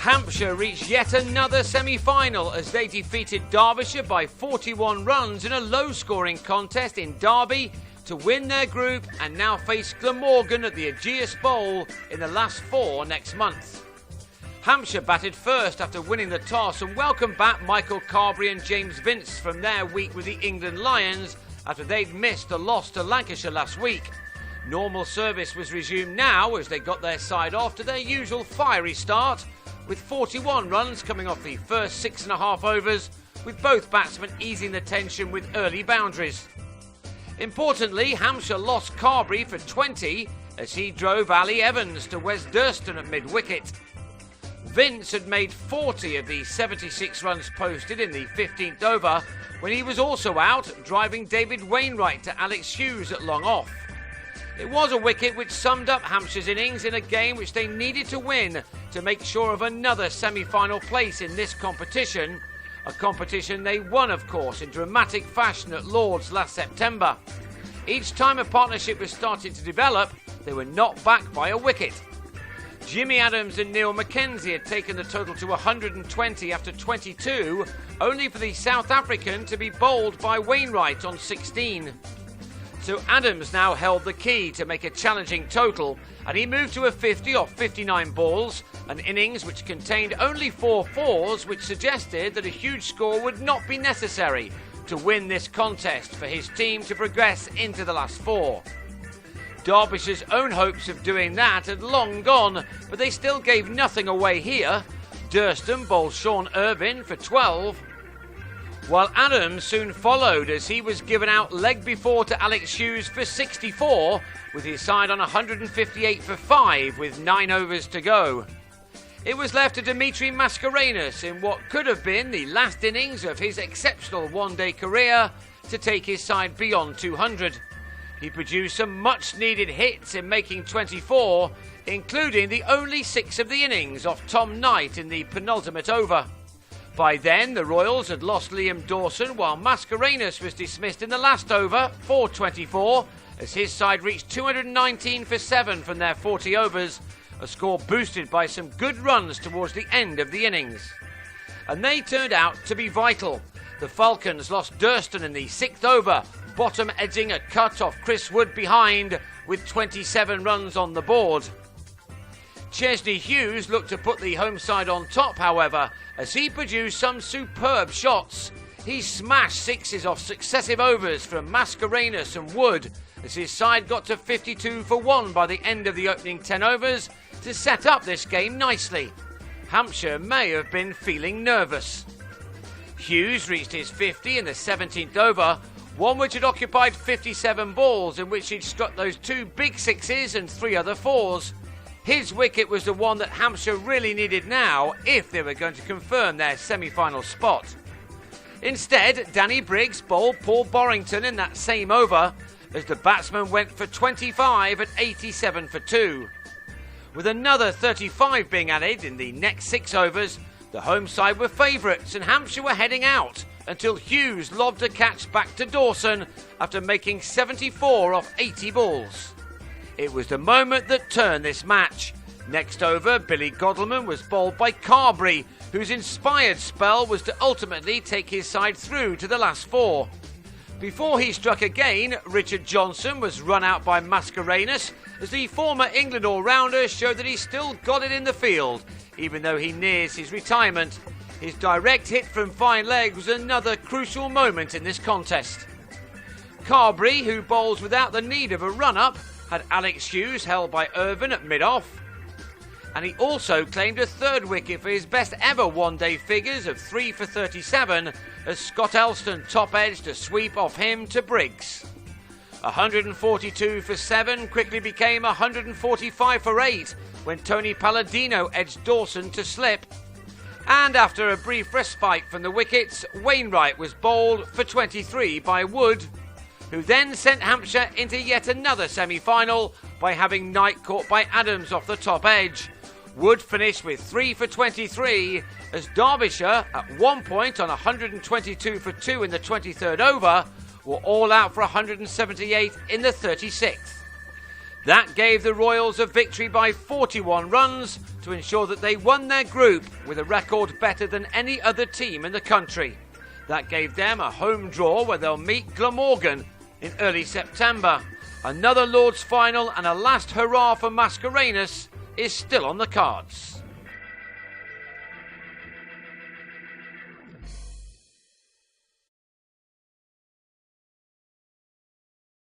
Hampshire reached yet another semi-final as they defeated Derbyshire by 41 runs in a low-scoring contest in Derby to win their group and now face Glamorgan at the Ageas Bowl in the last 4 next month. Hampshire batted first after winning the toss and welcomed back Michael Carberry and James Vince from their week with the England Lions after they'd missed the loss to Lancashire last week. Normal service was resumed now as they got their side off to their usual fiery start, with 41 runs coming off the first 6.5 overs, with both batsmen easing the tension with early boundaries. Importantly, Hampshire lost Carberry for 20 as he drove Ali Evans to Wes Durston at mid-wicket. Vince had made 40 of the 76 runs posted in the 15th over when he was also out, driving David Wainwright to Alex Hughes at long off. It was a wicket which summed up Hampshire's innings in a game which they needed to win to make sure of another semi-final place in this competition, a competition they won, of course, in dramatic fashion at Lord's last September. Each time a partnership was starting to develop, they were knocked back by a wicket. Jimmy Adams and Neil Mackenzie had taken the total to 120 after 22, only for the South African to be bowled by Wainwright on 16. So Adams now held the key to make a challenging total, and he moved to a 50 off 59 balls, an innings which contained only 4 fours, which suggested that a huge score would not be necessary to win this contest for his team to progress into the last 4. Derbyshire's own hopes of doing that had long gone, but they still gave nothing away here. Durston bowled Sean Irvine for 12, while Adams soon followed as he was given out leg before to Alex Hughes for 64, with his side on 158 for 5 with 9 overs to go. It was left to Dimitri Mascarenhas in what could have been the last innings of his exceptional one-day career to take his side beyond 200. He produced some much-needed hits in making 24, including the only 6 of the innings off Tom Knight in the penultimate over. By then, the Royals had lost Liam Dawson, while Mascarenhas was dismissed in the last over for 24, as his side reached 219 for 7 from their 40 overs, a score boosted by some good runs towards the end of the innings. And they turned out to be vital. The Falcons lost Durston in the 6th over, bottom edging a cut off Chris Wood behind, with 27 runs on the board. Chesney Hughes looked to put the home side on top, however, as he produced some superb shots. He smashed 6s off successive overs from Mascarenhas and Wood, as his side got to 52 for 1 by the end of the opening 10 overs to set up this game nicely. Hampshire may have been feeling nervous. Hughes reached his 50 in the 17th over, one which had occupied 57 balls, in which he'd struck those 2 big 6s and 3 other 4s. His wicket was the one that Hampshire really needed now if they were going to confirm their semi-final spot. Instead, Danny Briggs bowled Paul Borrington in that same over as the batsman went for 25 at 87 for 2. With another 35 being added in the next 6 overs, the home side were favourites and Hampshire were heading out until Hughes lobbed a catch back to Dawson after making 74 off 80 balls. It was the moment that turned this match. Next over, Billy Godleman was bowled by Carberry, whose inspired spell was to ultimately take his side through to the last 4. Before he struck again, Richard Johnson was run out by Mascarenhas as the former England all-rounder showed that he still got it in the field, even though he nears his retirement. His direct hit from fine leg was another crucial moment in this contest. Carberry, who bowls without the need of a run-up, had Alex Hughes held by Irvine at mid-off, and he also claimed a 3rd wicket for his best ever one-day figures of 3 for 37 as Scott Elston top-edged a sweep off him to Briggs. 142 for 7 quickly became 145 for 8 when Tony Palladino edged Dawson to slip, and after a brief respite from the wickets, Wainwright was bowled for 23 by Wood, who then sent Hampshire into yet another semi-final by having Knight caught by Adams off the top edge. Wood finished with 3 for 23 as Derbyshire, at one point on 122 for 2 in the 23rd over, were all out for 178 in the 36th. That gave the Royals a victory by 41 runs to ensure that they won their group with a record better than any other team in the country. That gave them a home draw where they'll meet Glamorgan in early September. Another Lord's final and a last hurrah for Mascarenhas is still on the cards.